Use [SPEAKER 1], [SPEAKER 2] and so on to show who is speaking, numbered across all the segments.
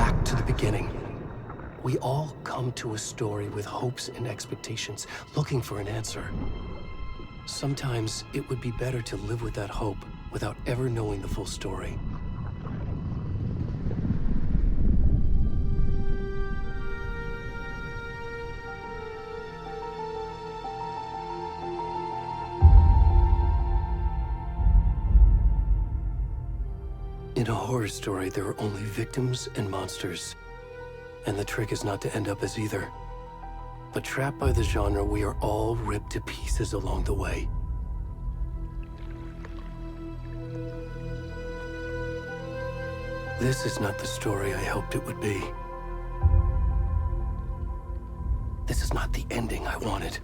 [SPEAKER 1] back to the beginning. We all come to a story with hopes and expectations, looking for an answer. Sometimes it would be better to live with that hope without ever knowing the full story. In a horror story, there are only victims and monsters. And the trick is not to end up as either. But trapped by the genre, we are all ripped to pieces along the way. This is not the story I hoped it would be. This is not the ending I wanted.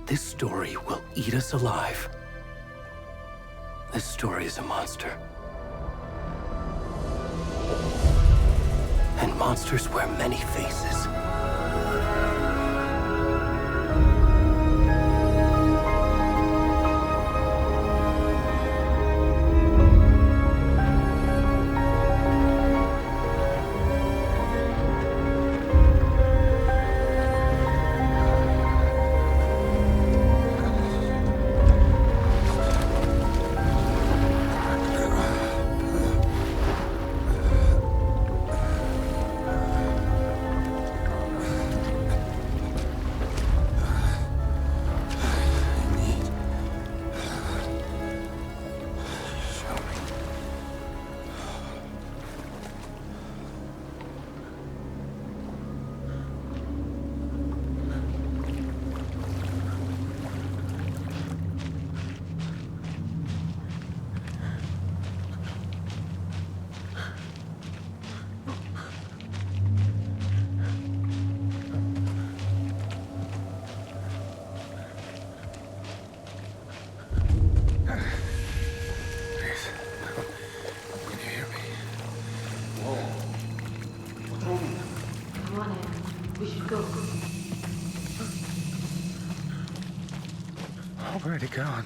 [SPEAKER 1] This story will eat us alive. This story is a monster. And monsters wear many faces.
[SPEAKER 2] Where'd he gone?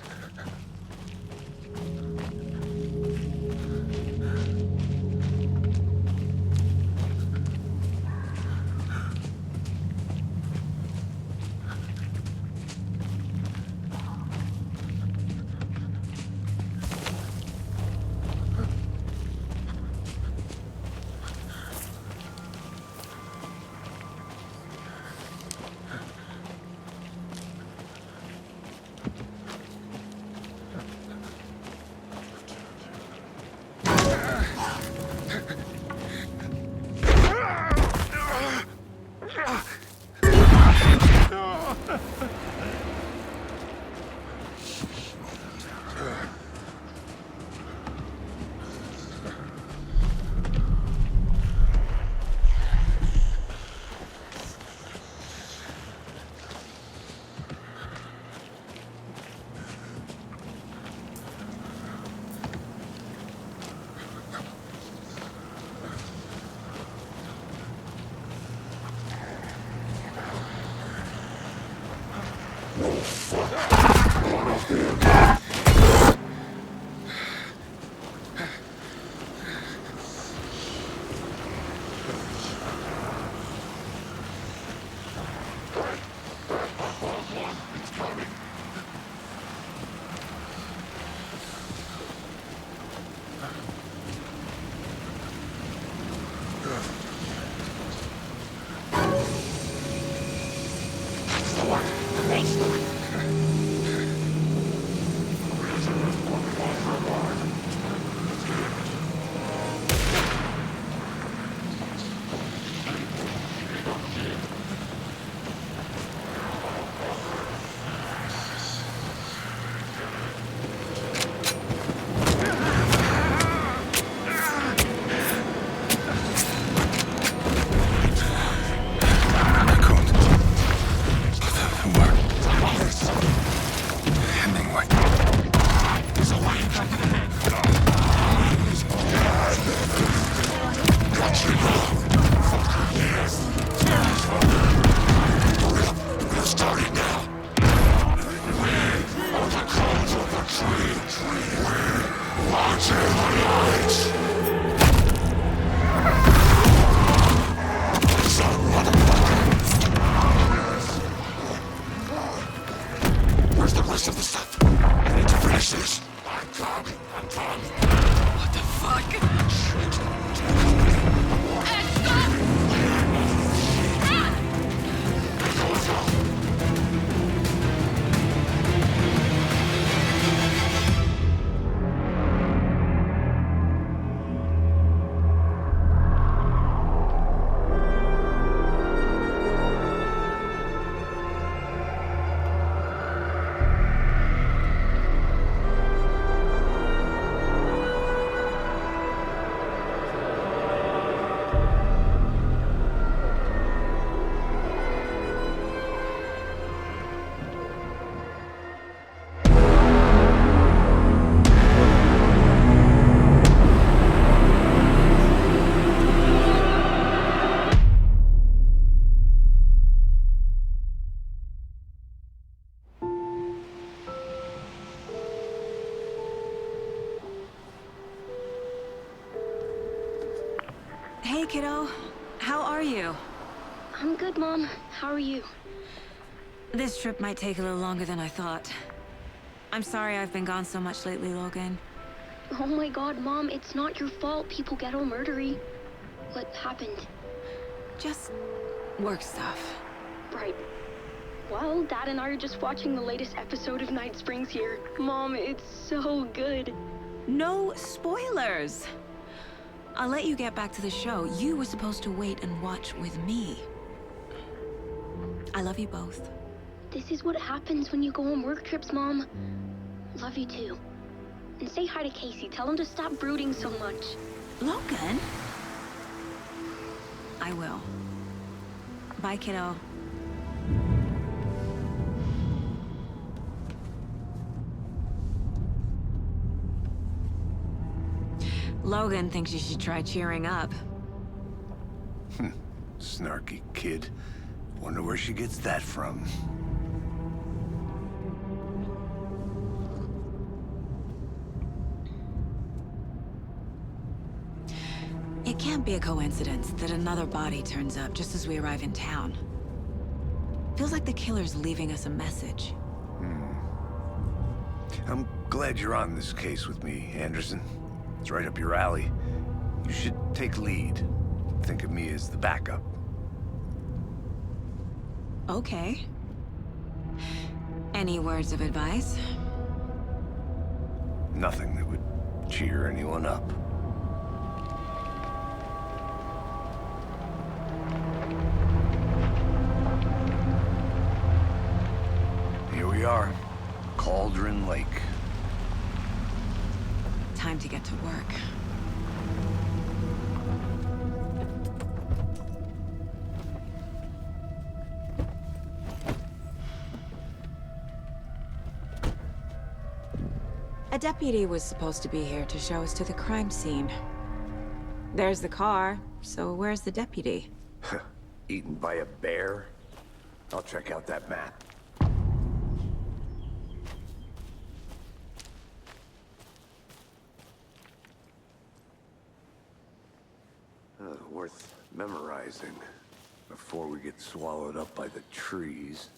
[SPEAKER 2] Hey, kiddo. How are you?
[SPEAKER 3] I'm good, Mom. How are you?
[SPEAKER 2] This trip might take a little longer than I thought. I'm sorry I've been gone so much lately, Logan.
[SPEAKER 3] Oh my god, Mom, it's not your fault people get all murdery. What happened?
[SPEAKER 2] Just work stuff.
[SPEAKER 3] Right. Well, Dad and I are just watching the latest episode of Night Springs here. Mom, it's so good.
[SPEAKER 2] No spoilers! I'll let you get back to the show. You were supposed to wait and watch with me. I love you both.
[SPEAKER 3] This is what happens when you go on work trips, Mom. Love you too. And say hi to Casey. Tell him to stop brooding so much.
[SPEAKER 2] Logan? I will. Bye, kiddo. Logan thinks you should try cheering up.
[SPEAKER 4] Snarky kid. Wonder where she gets that from.
[SPEAKER 2] It can't be a coincidence that another body turns up just as we arrive in town. Feels like the killer's leaving us a message.
[SPEAKER 4] I'm glad you're on this case with me, Anderson. It's right up your alley. You should take lead. Think of me as the backup.
[SPEAKER 2] Okay. Any words of advice?
[SPEAKER 4] Nothing that would cheer anyone up. Here we are, Cauldron Lake.
[SPEAKER 2] Time to get to work. A deputy was supposed to be here to show us to the crime scene. There's the car, so where's the deputy?
[SPEAKER 4] Eaten by a bear? I'll check out that map. Worth memorizing before we get swallowed up by the trees.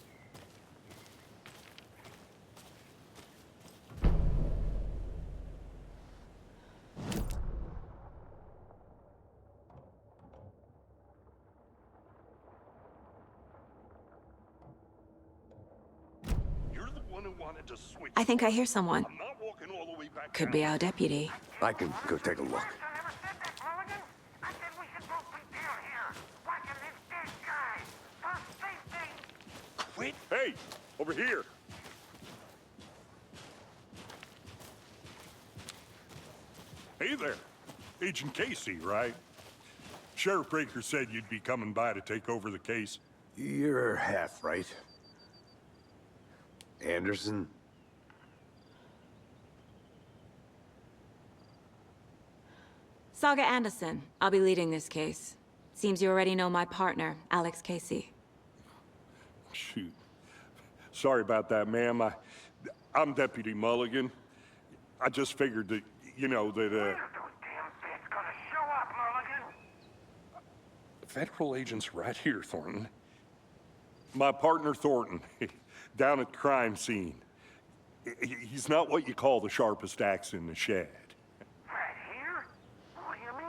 [SPEAKER 5] You're the one who wanted to switch.
[SPEAKER 2] I think I hear someone.
[SPEAKER 5] I'm not walking all the way back.
[SPEAKER 2] Could be our deputy.
[SPEAKER 4] I can go take a look.
[SPEAKER 5] Quit. Hey, over here. Hey there. Agent Casey, right? Sheriff Breaker said you'd be coming by to take over the case.
[SPEAKER 4] You're half right. Anderson?
[SPEAKER 2] Saga Anderson. I'll be leading this case. Seems you already know my partner, Alex Casey.
[SPEAKER 5] Shoot. Sorry about that, ma'am. I'm Deputy Mulligan. I just figured that, you know, that, Federal agent's right here, Thornton. My partner, Thornton, down at the crime scene. He's not what you call the sharpest axe in the shed.
[SPEAKER 6] Right here? What do you mean?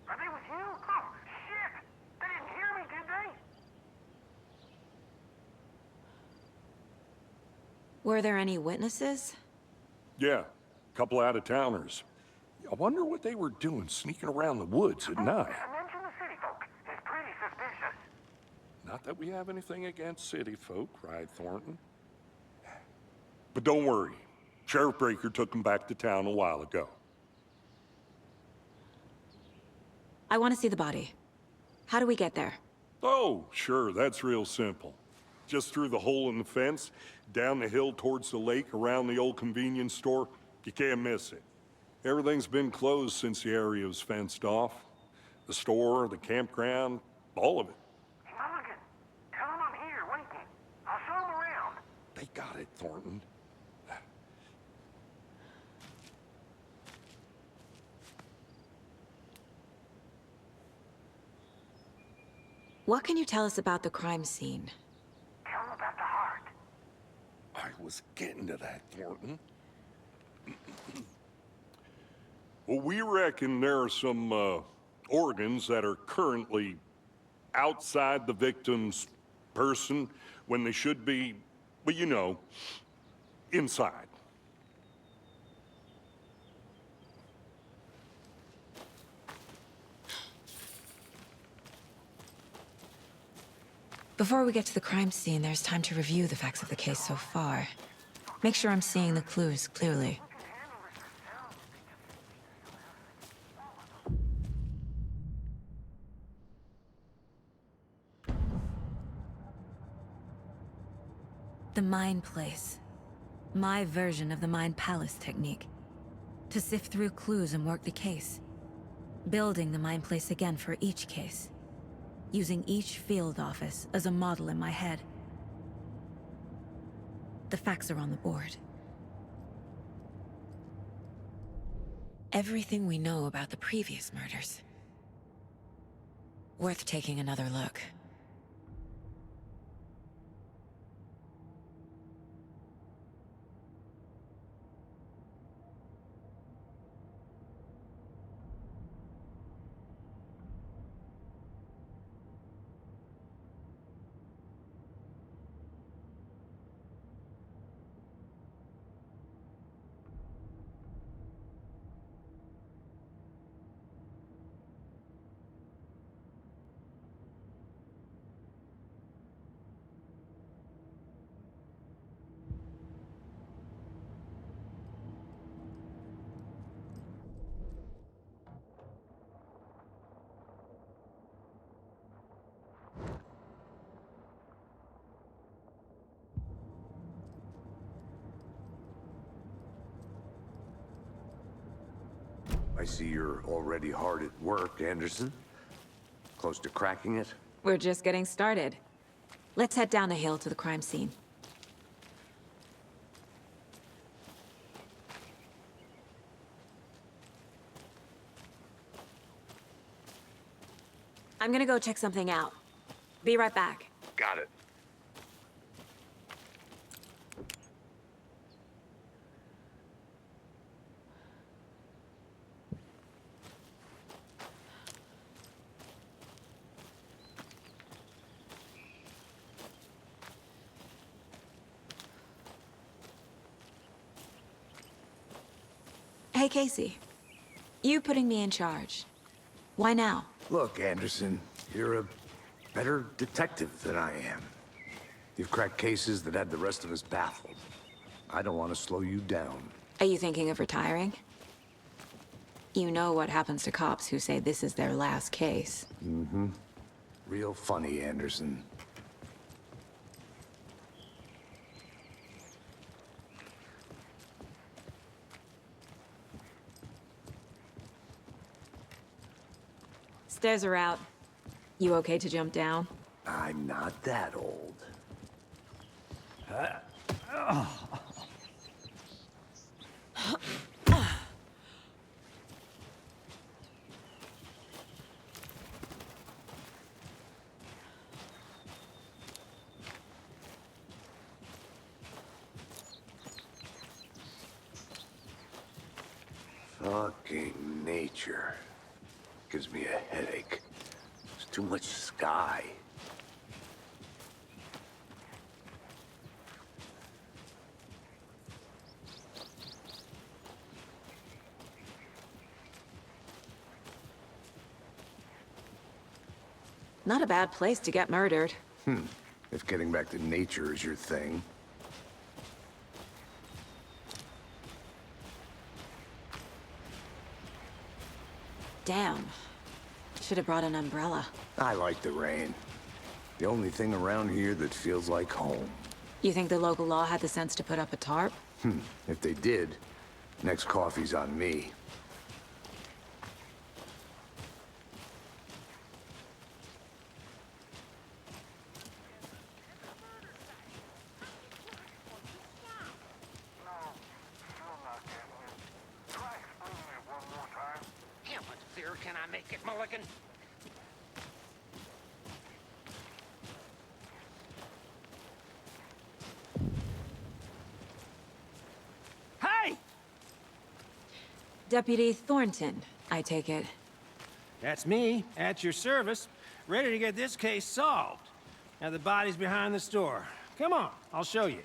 [SPEAKER 6] Are they with you? Oh, shit! They didn't hear me, did they?
[SPEAKER 2] Were there any witnesses?
[SPEAKER 5] Yeah, a couple out-of-towners. I wonder what they were doing sneaking around the woods at night.
[SPEAKER 6] Mention the city folk. It's pretty suspicious.
[SPEAKER 5] Not that we have anything against city folk, right, Thornton? But don't worry. Sheriff Breaker took them back to town a while ago.
[SPEAKER 2] I want to see the body. How do we get there?
[SPEAKER 5] Oh, sure, that's real simple. Just through the hole in the fence, down the hill towards the lake, around the old convenience store. You can't miss it. Everything's been closed since the area was fenced off. The store, the campground, all of it.
[SPEAKER 6] Mulligan, tell them I'm here waiting. I'll show them around.
[SPEAKER 5] They got it, Thornton.
[SPEAKER 2] What can you tell us about the crime scene?
[SPEAKER 6] Tell him about the heart.
[SPEAKER 5] I was getting to that, Thornton. Well, we reckon there are some organs that are currently outside the victim's person when they should be, well, you know, inside.
[SPEAKER 2] Before we get to the crime scene, there's time to review the facts of the case so far. Make sure I'm seeing the clues clearly. The Mind Place. My version of the Mind Palace technique. To sift through clues and work the case. Building the Mind Place again for each case. Using each field office as a model in my head. The facts are on the board. Everything we know about the previous murders. Worth taking another look.
[SPEAKER 4] I see you're already hard at work, Anderson. Close to cracking it?
[SPEAKER 2] We're just getting started. Let's head down the hill to the crime scene. I'm gonna go check something out. Be right back.
[SPEAKER 4] Got it.
[SPEAKER 2] Hey, Casey. You putting me in charge. Why now?
[SPEAKER 4] Look, Anderson, you're a better detective than I am. You've cracked cases that had the rest of us baffled. I don't want to slow you down.
[SPEAKER 2] Are you thinking of retiring? You know what happens to cops who say this is their last case.
[SPEAKER 4] Mm-hmm. Real funny, Anderson.
[SPEAKER 2] Stairs are out. You okay to jump down?
[SPEAKER 4] I'm not that old. Fucking nature. Gives me a headache. There's too much sky.
[SPEAKER 2] Not a bad place to get murdered.
[SPEAKER 4] If getting back to nature is your thing.
[SPEAKER 2] Damn. Should have brought an umbrella.
[SPEAKER 4] I like the rain. The only thing around here that feels like home.
[SPEAKER 2] You think the local law had the sense to put up a tarp?
[SPEAKER 4] If they did, next coffee's on me.
[SPEAKER 2] Deputy Thornton, I take it.
[SPEAKER 7] That's me, at your service, ready to get this case solved. Now the body's behind the store. Come on, I'll show you.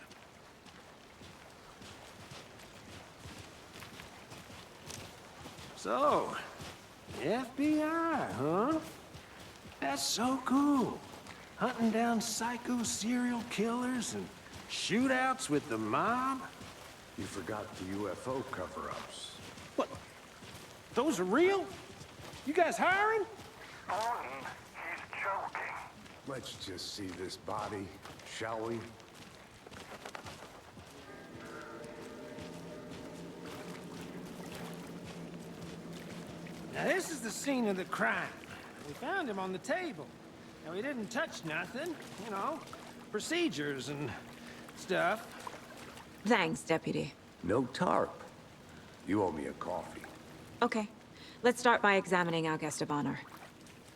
[SPEAKER 7] So, FBI, huh? That's so cool. Hunting down psycho serial killers and shootouts with the mob.
[SPEAKER 4] You forgot the UFO cover-ups.
[SPEAKER 7] What? Those are real? You guys hiring?
[SPEAKER 6] Bunun, he's joking.
[SPEAKER 4] Let's just see this body, shall we?
[SPEAKER 7] Now this is the scene of the crime. We found him on the table. Now he didn't touch nothing, you know, procedures and stuff.
[SPEAKER 2] Thanks, Deputy.
[SPEAKER 4] No tarp. You owe me a coffee.
[SPEAKER 2] Okay, let's start by examining our guest of honor.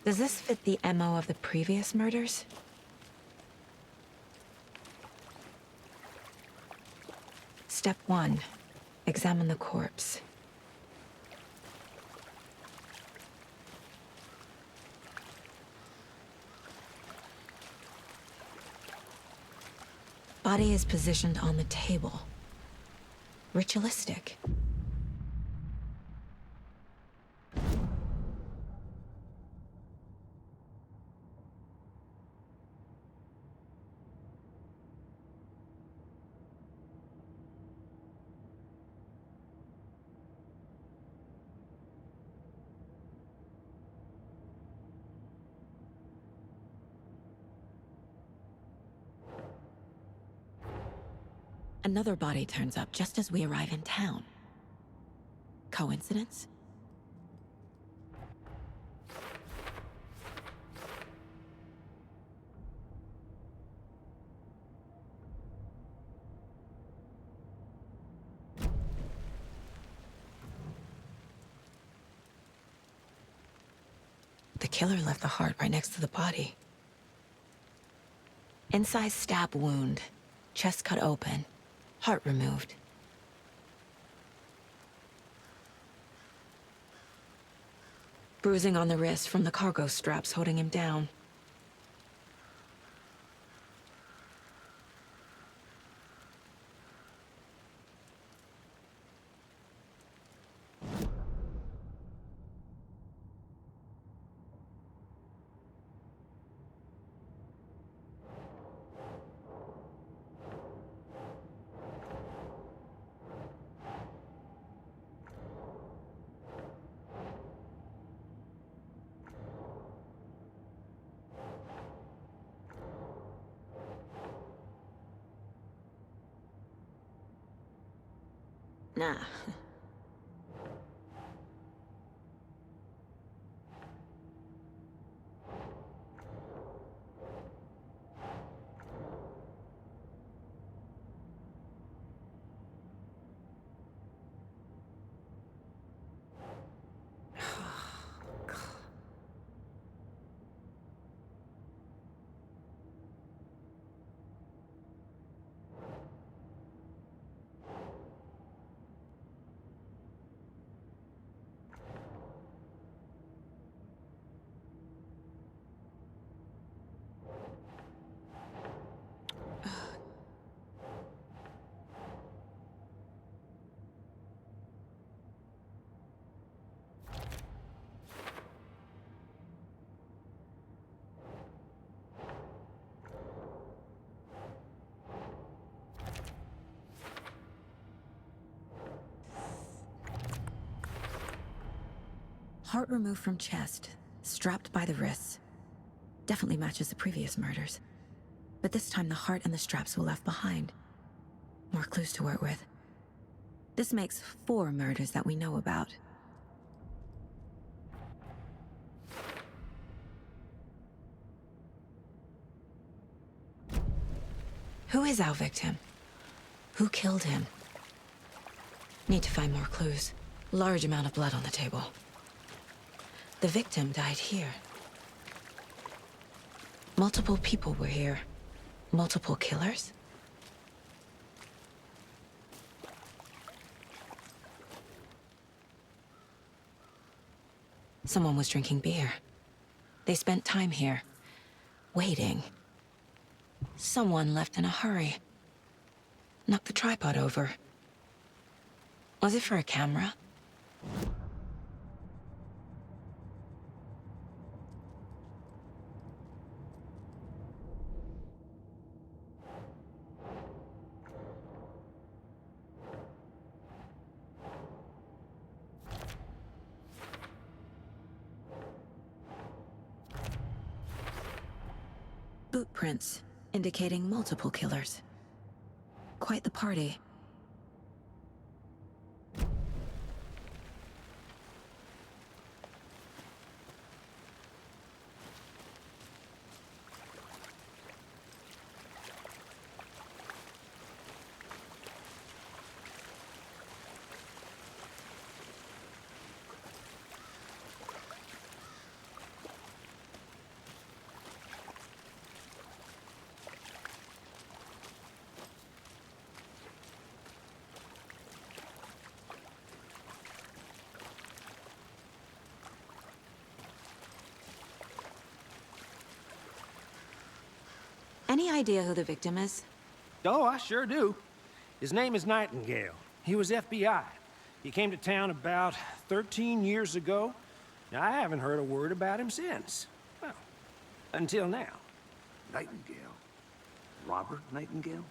[SPEAKER 2] Does this fit the MO of the previous murders? Step 1. Examine the corpse. Body is positioned on the table. Ritualistic. Another body turns up just as we arrive in town. Coincidence? The killer left the heart right next to the body. Incised stab wound, chest cut open. Heart removed. Bruising on the wrist from the cargo straps holding him down. Nah. Heart removed from chest, strapped by the wrists. Definitely matches the previous murders. But this time the heart and the straps were left behind. More clues to work with. This makes 4 murders that we know about. Who is our victim? Who killed him? Need to find more clues. Large amount of blood on the table. The victim died here. Multiple people were here. Multiple killers? Someone was drinking beer. They spent time here, waiting. Someone left in a hurry. Knocked the tripod over. Was it for a camera? Boot prints, indicating multiple killers. Quite the party. Any idea who the victim is?
[SPEAKER 7] Oh, I sure do. His name is Nightingale. He was FBI. He came to town about 13 years ago. Now, I haven't heard a word about him since. Well, until now.
[SPEAKER 4] Nightingale? Robert Nightingale?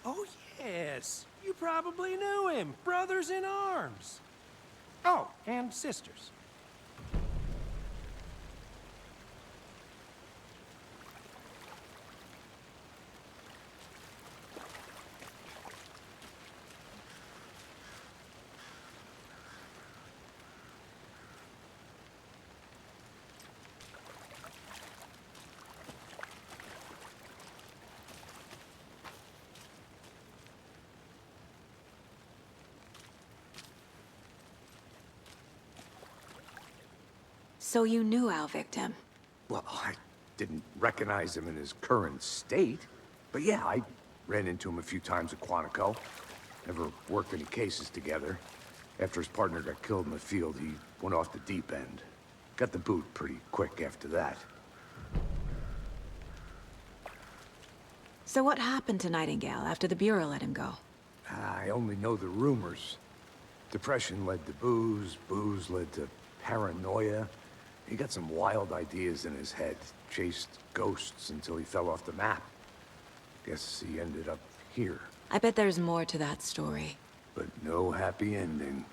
[SPEAKER 7] Oh, yes. You probably knew him. Brothers in arms. Oh, and sisters.
[SPEAKER 2] So you knew our victim?
[SPEAKER 4] Well, I didn't recognize him in his current state. But yeah, I ran into him a few times at Quantico. Never worked any cases together. After his partner got killed in the field, he went off the deep end. Got the boot pretty quick after that.
[SPEAKER 2] So what happened to Nightingale after the Bureau let him go?
[SPEAKER 4] I only know the rumors. Depression led to booze, booze led to paranoia. He got some wild ideas in his head, chased ghosts until he fell off the map. Guess he ended up here.
[SPEAKER 2] I bet there's more to that story.
[SPEAKER 4] But no happy ending.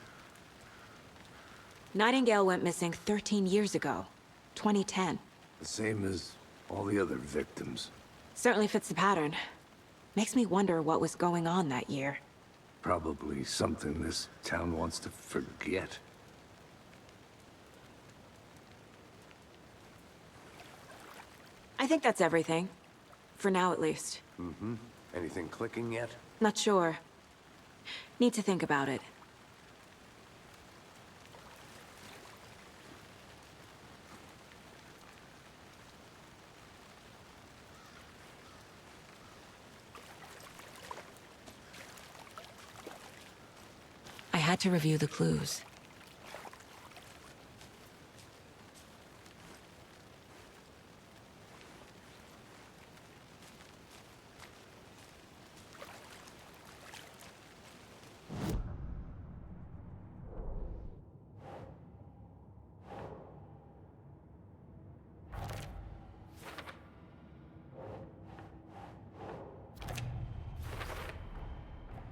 [SPEAKER 2] Nightingale went missing 13 years ago, 2010.
[SPEAKER 4] The same as all the other victims.
[SPEAKER 2] Certainly fits the pattern. Makes me wonder what was going on that year.
[SPEAKER 4] Probably something this town wants to forget.
[SPEAKER 2] I think that's everything. For now, at least.
[SPEAKER 4] Mm-hmm. Anything clicking yet?
[SPEAKER 2] Not sure. Need to think about it. I had to review the clues.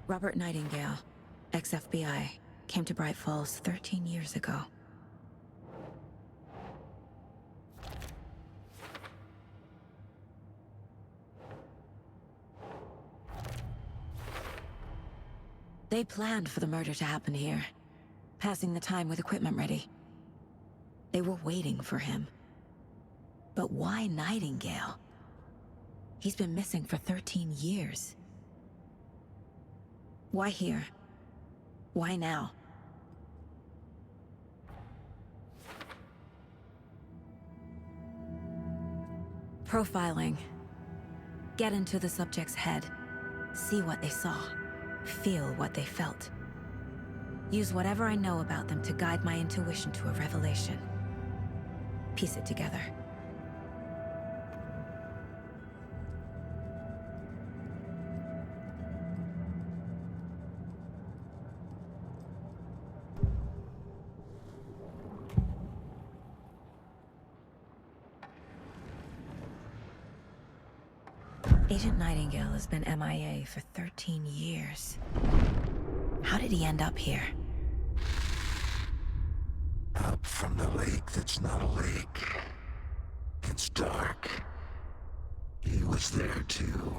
[SPEAKER 2] Robert Nightingale, ex-FBI, came to Bright Falls 13 years ago. They planned for the murder to happen here, passing the time with equipment ready. They were waiting for him. But why Nightingale? He's been missing for 13 years. Why here? Why now? Profiling. Get into the subject's head. See what they saw. Feel what they felt. Use whatever I know about them to guide my intuition to a revelation. piece it together. Agent Nightingale has been MIA for 13 years. How did he end up here?
[SPEAKER 8] Up from the lake that's not a lake. It's dark. He was there too.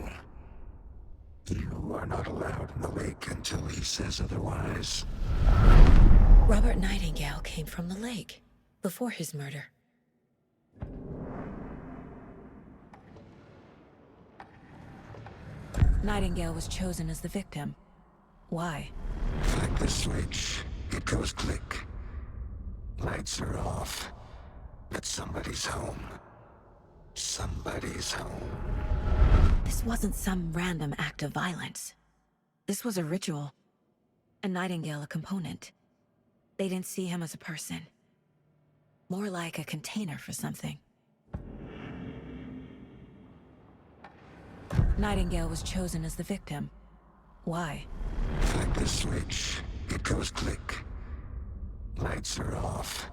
[SPEAKER 8] You are not allowed in the lake until he says otherwise.
[SPEAKER 2] Robert Nightingale came from the lake before his murder. Nightingale was chosen as the victim. Why?
[SPEAKER 8] Flick the switch. It goes click. Lights are off. But somebody's home. Somebody's home.
[SPEAKER 2] This wasn't some random act of violence. This was a ritual. And Nightingale a component. They didn't see him as a person. More like a container for something. Nightingale was chosen as the victim. Why?
[SPEAKER 8] Flick the switch. It goes click. Lights are off.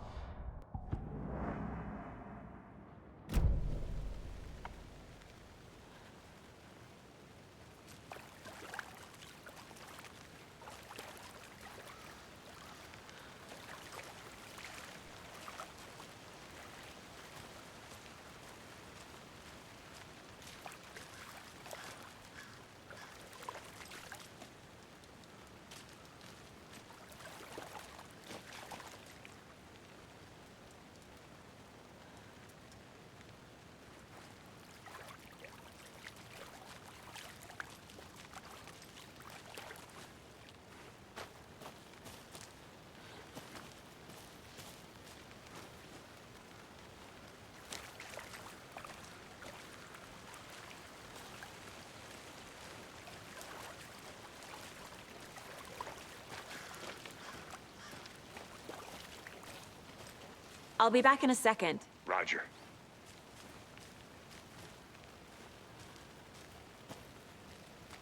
[SPEAKER 2] I'll be back in a second.
[SPEAKER 4] Roger.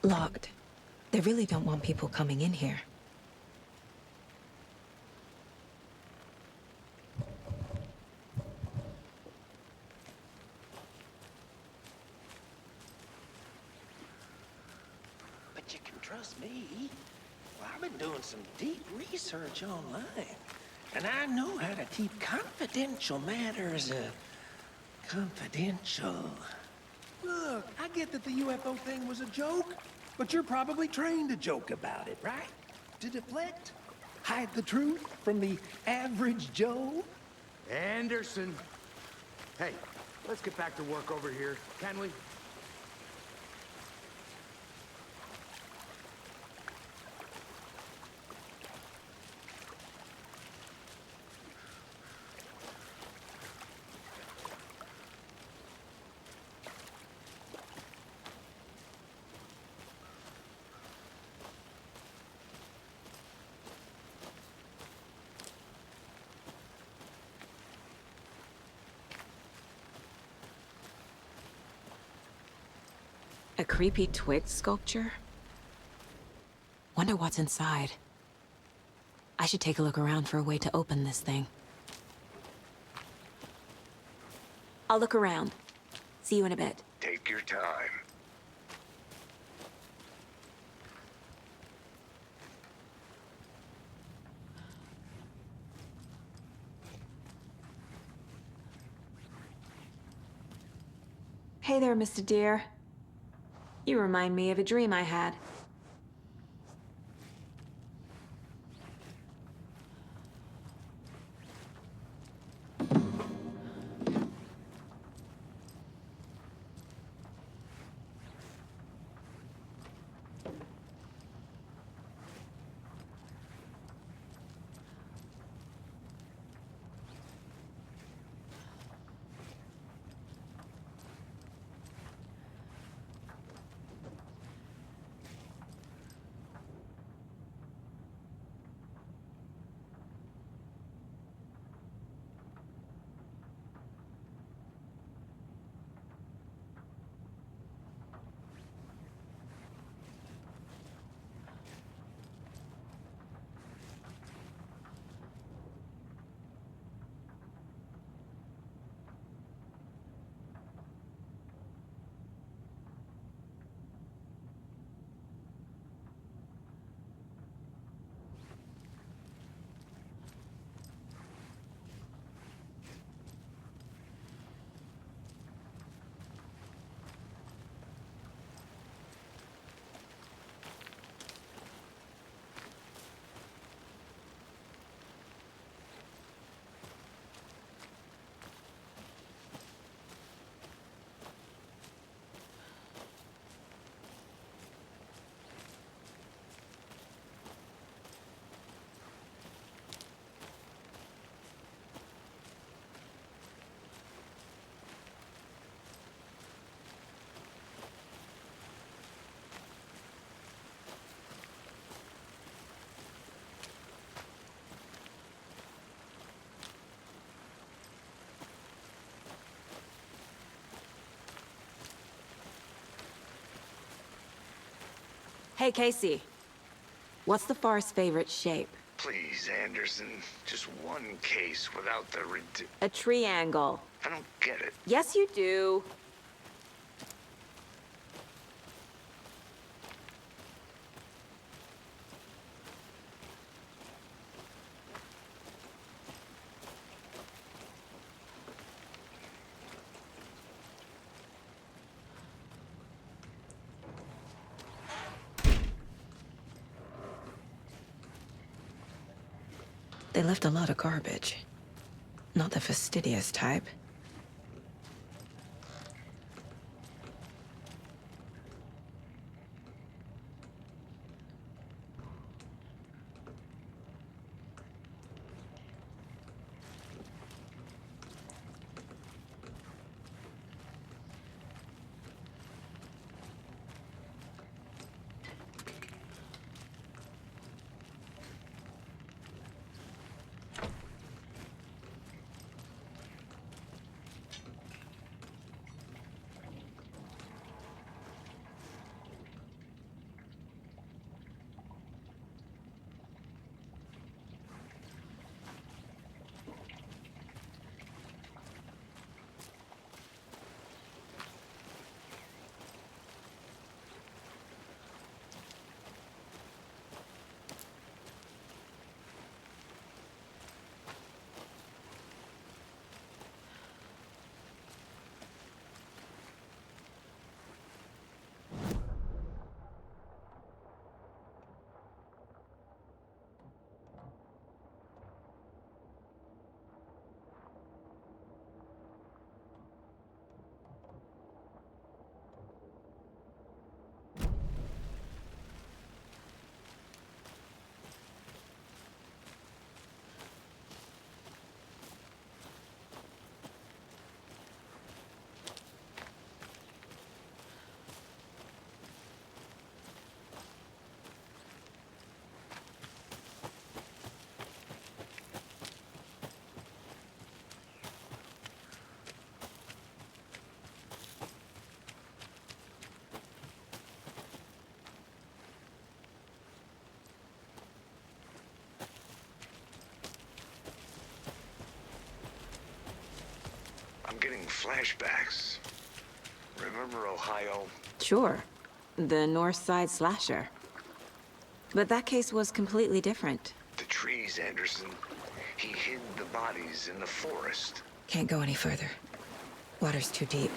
[SPEAKER 2] Locked. They really don't want people coming in here.
[SPEAKER 7] But you can trust me. Well, I've been doing some deep research online. And I know how to keep confidential matters, confidential. Look, I get that the UFO thing was a joke, but you're probably trained to joke about it, right? To deflect? Hide the truth from the average Joe?
[SPEAKER 4] Anderson. Hey, let's get back to work over here, can we?
[SPEAKER 2] A creepy twig sculpture? Wonder what's inside. I should take a look around for a way to open this thing. I'll look around. See you in a bit.
[SPEAKER 8] Take your time.
[SPEAKER 2] Hey there, Mr. Deer. You remind me of a dream I had. Hey, Casey. What's the far's favorite shape?
[SPEAKER 8] Please, Anderson. Just one case without the
[SPEAKER 2] A triangle.
[SPEAKER 8] I don't get it.
[SPEAKER 2] Yes, you do. They left a lot of garbage. Not the fastidious type.
[SPEAKER 8] I'm getting flashbacks. Remember Ohio?
[SPEAKER 2] Sure. The North Side slasher. But that case was completely different.
[SPEAKER 8] The trees, Anderson. He hid the bodies in the forest.
[SPEAKER 2] Can't go any further. Water's too deep.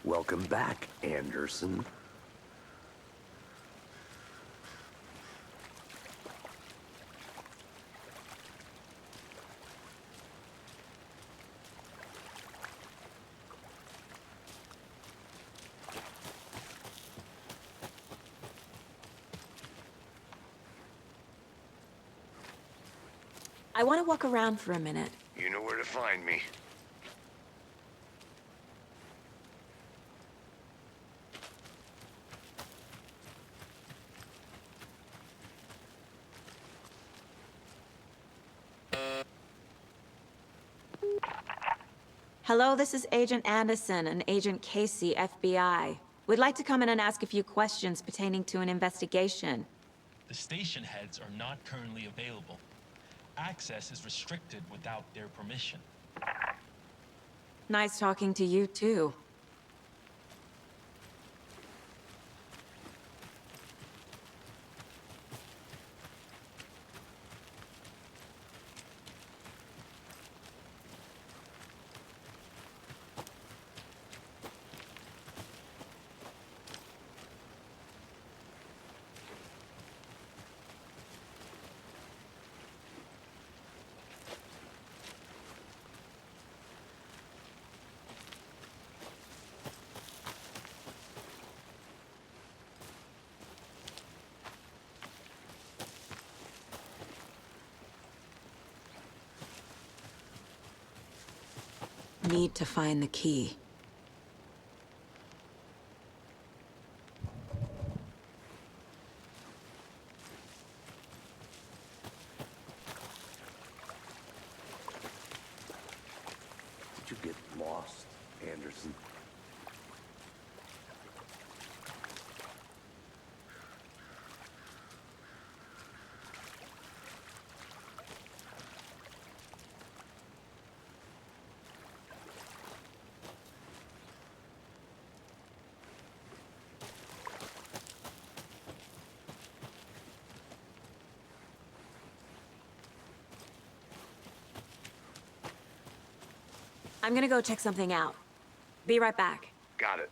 [SPEAKER 4] Welcome back, Anderson.
[SPEAKER 2] I want to walk around for a minute.
[SPEAKER 4] You know where to find me.
[SPEAKER 2] Hello, this is Agent Anderson and Agent Casey, FBI. We'd like to come in and ask a few questions pertaining to an investigation.
[SPEAKER 9] The station heads are not currently available. Access is restricted without their permission.
[SPEAKER 2] Nice talking to you, too. Need to find the key.
[SPEAKER 4] Did you get lost, Anderson?
[SPEAKER 2] I'm gonna go check something out. Be right back.
[SPEAKER 4] Got it.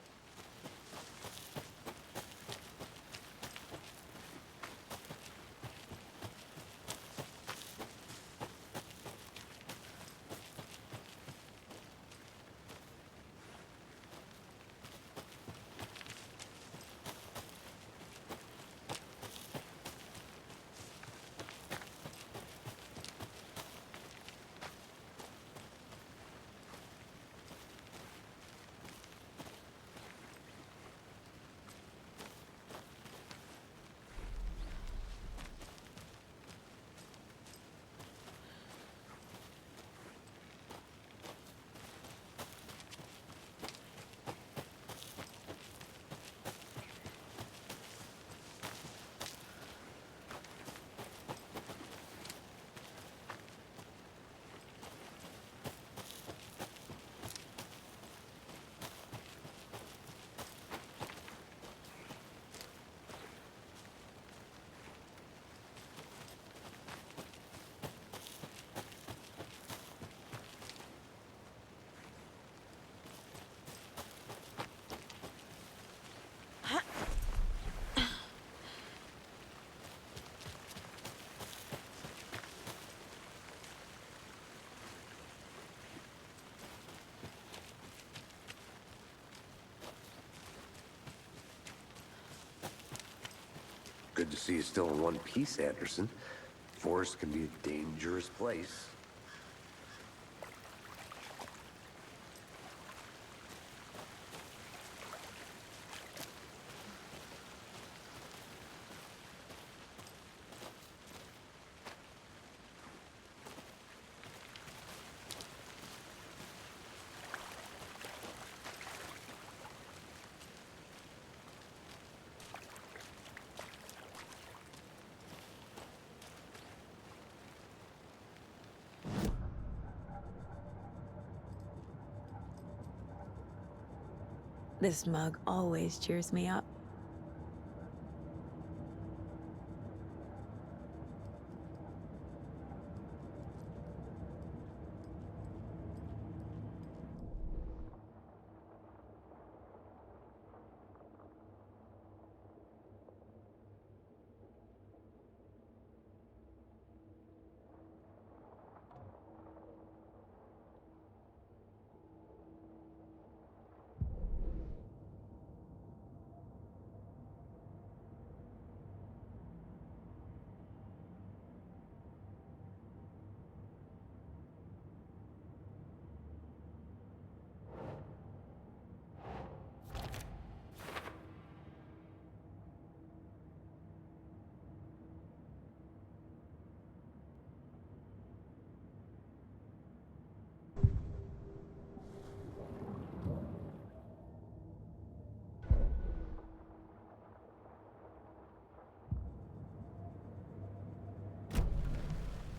[SPEAKER 4] Good to see you still in one piece, Anderson. Forest can be a dangerous place.
[SPEAKER 2] This mug always cheers me up.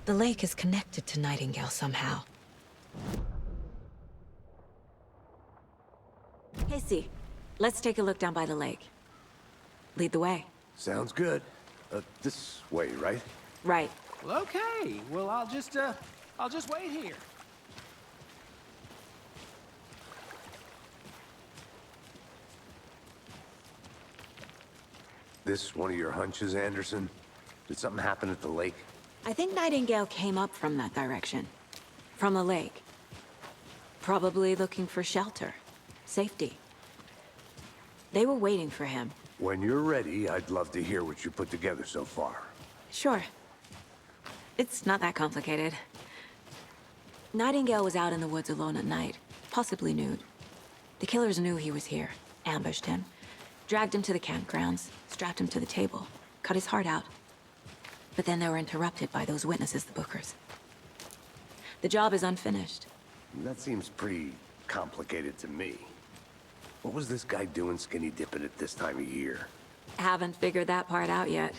[SPEAKER 2] The lake is connected to Nightingale somehow. Casey, let's take a look down by the lake. Lead the way.
[SPEAKER 4] Sounds good. This way, right?
[SPEAKER 2] Right.
[SPEAKER 7] Well, okay. Well, I'll just wait here.
[SPEAKER 4] This one of your hunches, Anderson? Did something happen at the lake?
[SPEAKER 2] I think Nightingale came up from that direction. From the lake. Probably looking for shelter. Safety. They were waiting for him.
[SPEAKER 4] When you're ready, I'd love to hear what you put together so far.
[SPEAKER 2] Sure. It's not that complicated. Nightingale was out in the woods alone at night, possibly nude. The killers knew he was here, ambushed him, dragged him to the campgrounds, strapped him to the table, cut his heart out. But then they were interrupted by those witnesses, the Bookers. The job is unfinished.
[SPEAKER 4] That seems pretty complicated to me. What was this guy doing skinny dipping at this time of year?
[SPEAKER 2] Haven't figured that part out yet.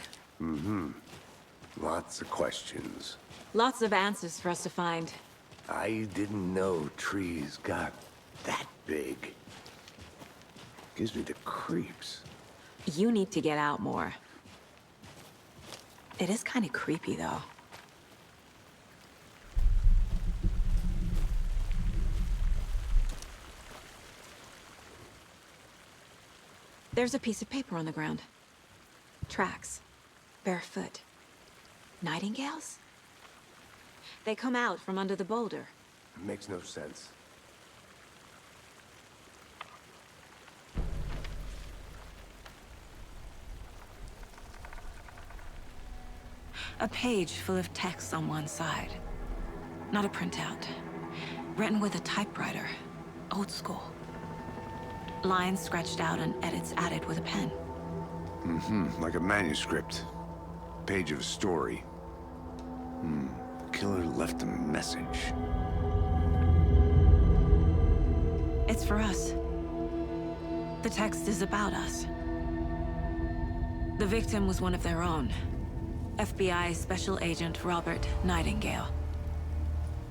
[SPEAKER 4] Lots of questions.
[SPEAKER 2] Lots of answers for us to find.
[SPEAKER 4] I didn't know trees got that big. Gives me the creeps.
[SPEAKER 2] You need to get out more. It is kind of creepy, though. There's a piece of paper on the ground. Tracks. Barefoot. Nightingales? They come out from under the boulder.
[SPEAKER 4] Makes no sense.
[SPEAKER 2] A page full of text on one side. Not a printout. Written with a typewriter. Old school. Lines scratched out and edits added with a pen.
[SPEAKER 4] Like a manuscript. Page of a story. The killer left a message.
[SPEAKER 2] It's for us. The text is about us. The victim was one of their own. FBI Special Agent Robert Nightingale.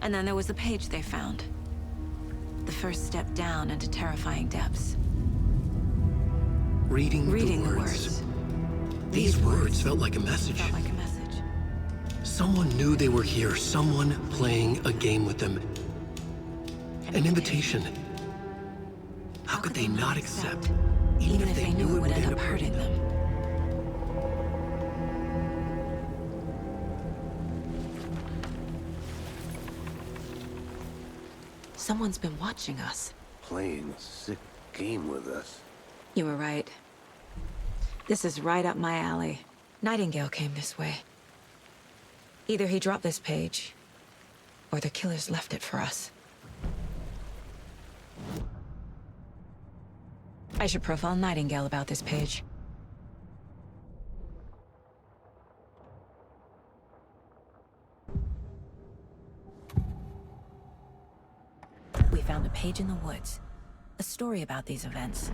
[SPEAKER 2] And then there was the page they found. The first step down into terrifying depths.
[SPEAKER 1] Reading the words. These words felt like a message.
[SPEAKER 2] Felt like a message.
[SPEAKER 1] Someone knew they were here, someone playing a game with them. An invitation. How could they not accept, even if they knew it would end up hurting them?
[SPEAKER 2] Someone's been watching us.
[SPEAKER 4] Playing a sick game with us.
[SPEAKER 2] You were right. This is right up my alley. Nightingale came this way. Either he dropped this page, or the killers left it for us. I should profile Nightingale about this page. We found a page in the woods. A story about these events.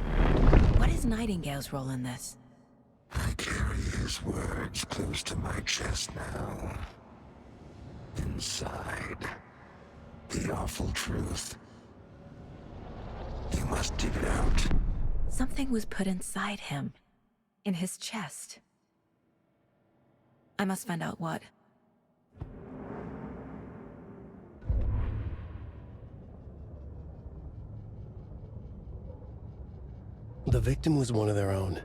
[SPEAKER 2] What is Nightingale's role in this?
[SPEAKER 8] I carry his words close to my chest now. Inside, the awful truth. You must dig it out.
[SPEAKER 2] Something was put inside him. In his chest. I must find out what.
[SPEAKER 1] The victim was one of their own.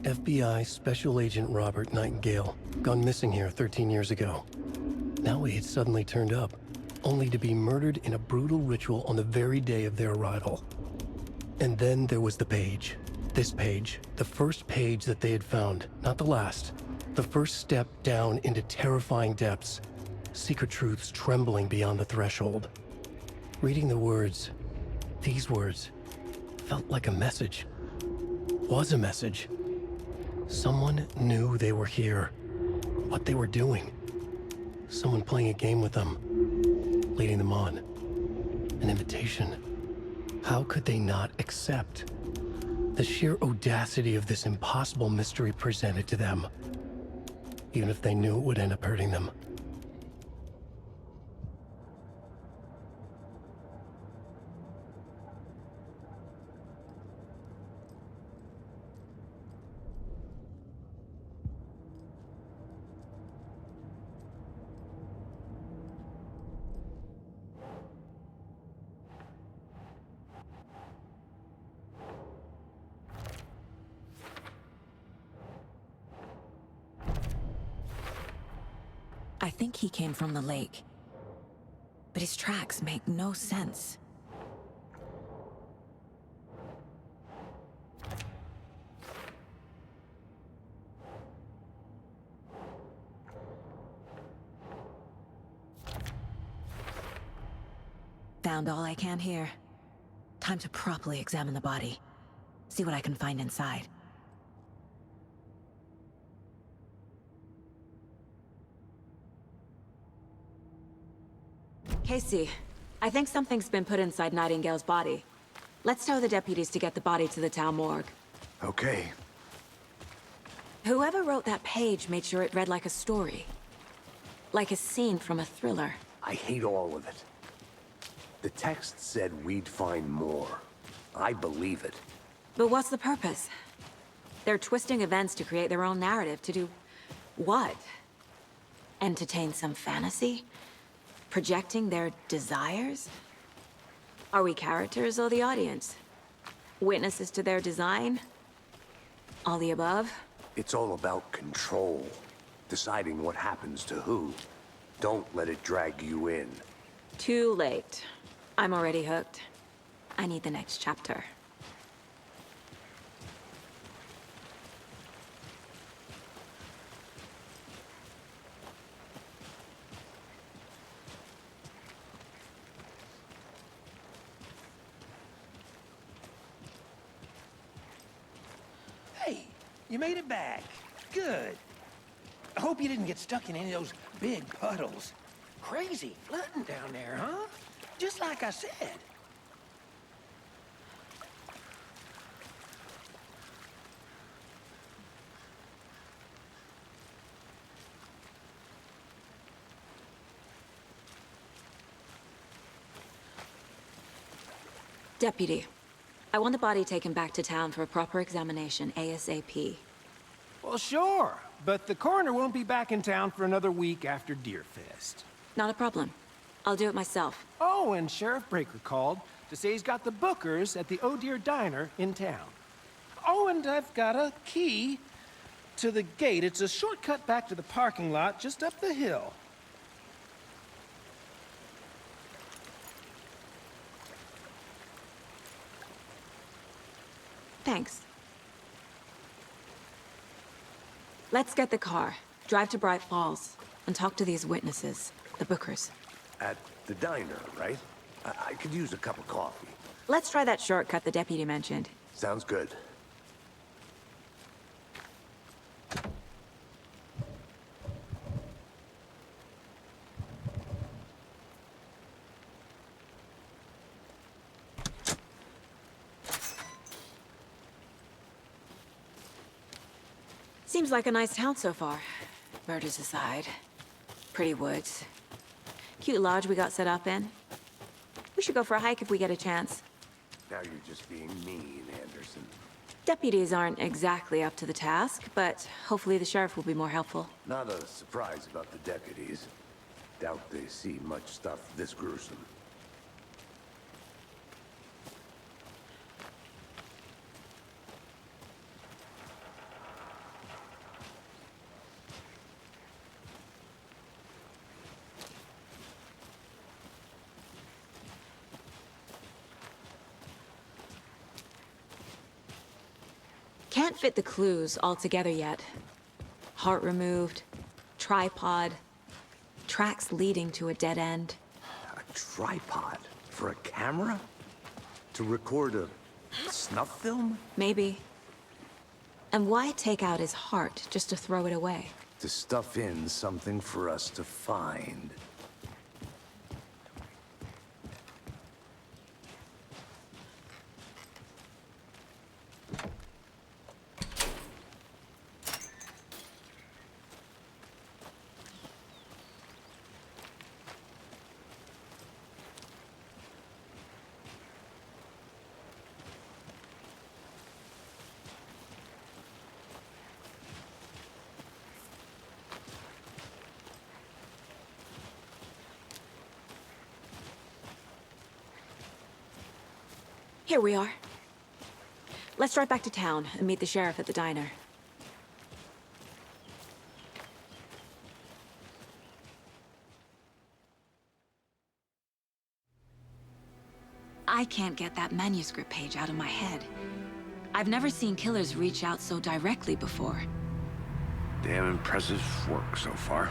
[SPEAKER 1] FBI Special Agent Robert Nightingale, gone missing here 13 years ago. Now he had suddenly turned up, only to be murdered in a brutal ritual on the very day of their arrival. And then there was the page. This page, the first page that they had found, not the last. The first step down into terrifying depths. Secret truths trembling beyond the threshold. Reading the words, these words, felt like a message. Was a message. Someone knew they were here, what they were doing. Someone playing a game with them, leading them on. An invitation. How could they not accept? The sheer audacity of this impossible mystery presented to them, even if they knew it would end up hurting them.
[SPEAKER 2] I think he came from the lake. But his tracks make no sense. Found all I can here. Time to properly examine the body. See what I can find inside. Casey, I think something's been put inside Nightingale's body. Let's tell the deputies to get the body to the town morgue.
[SPEAKER 4] Okay.
[SPEAKER 2] Whoever wrote that page made sure it read like a story. Like a scene from a thriller.
[SPEAKER 4] I hate all of it. The text said we'd find more. I believe it.
[SPEAKER 2] But what's the purpose? They're twisting events to create their own narrative to do... what? Entertain some fantasy? Projecting their desires? Are we characters or the audience? Witnesses to their design? All the above?
[SPEAKER 4] It's all about control. Deciding what happens to who. Don't let it drag you in.
[SPEAKER 2] Too late. I'm already hooked. I need the next chapter.
[SPEAKER 7] Hey, you made it back. Good. I hope you didn't get stuck in any of those big puddles. Crazy flooding down there, huh? Just like I said.
[SPEAKER 2] Deputy, I want the body taken back to town for a proper examination, ASAP.
[SPEAKER 7] Well, sure. But the coroner won't be back in town for another week after Deerfest.
[SPEAKER 2] Not a problem. I'll do it myself.
[SPEAKER 7] Oh, and Sheriff Breaker called to say he's got the bookers at the Oh Dear Diner in town. Oh, and I've got a key to the gate. It's a shortcut back to the parking lot just up the hill.
[SPEAKER 2] Thanks. Let's get the car, drive to Bright Falls, and talk to these witnesses, the bookers.
[SPEAKER 4] At the diner, right? I could use a cup of coffee.
[SPEAKER 2] Let's try that shortcut the deputy mentioned.
[SPEAKER 4] Sounds good.
[SPEAKER 2] Seems like a nice town so far. Murders aside. Pretty woods. Cute lodge we got set up in. We should go for a hike if we get a chance.
[SPEAKER 4] Now you're just being mean, Anderson.
[SPEAKER 2] Deputies aren't exactly up to the task, but hopefully the sheriff will be more helpful.
[SPEAKER 4] Not a surprise about the deputies. Doubt they see much stuff this gruesome.
[SPEAKER 2] Can't fit the clues all together yet. Heart removed, tripod, tracks leading to a dead end.
[SPEAKER 4] A tripod? For a camera? To record a snuff film?
[SPEAKER 2] Maybe. And why take out his heart just to throw it away?
[SPEAKER 4] To stuff in something for us to find.
[SPEAKER 2] Here we are. Let's drive back to town and meet the sheriff at the diner. I can't get that manuscript page out of my head. I've never seen killers reach out so directly before.
[SPEAKER 4] Damn impressive work so far.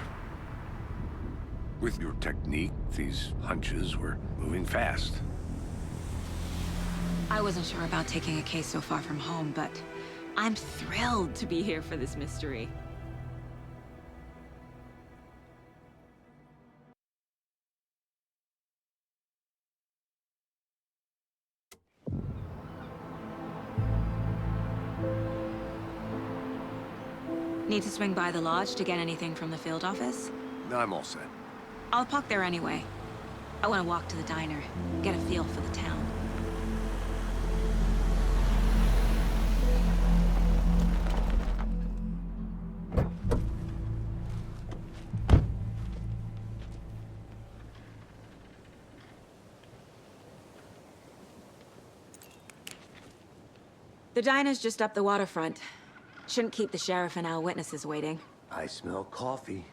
[SPEAKER 4] With your technique, these hunches were moving fast.
[SPEAKER 2] I wasn't sure about taking a case so far from home, but I'm thrilled to be here for this mystery. Need to swing by the lodge to get anything from the field office?
[SPEAKER 4] No, I'm all set.
[SPEAKER 2] I'll park there anyway. I want to walk to the diner, get a feel for the town. The diner's just up the waterfront. Shouldn't keep the sheriff and our witnesses waiting.
[SPEAKER 4] I smell coffee.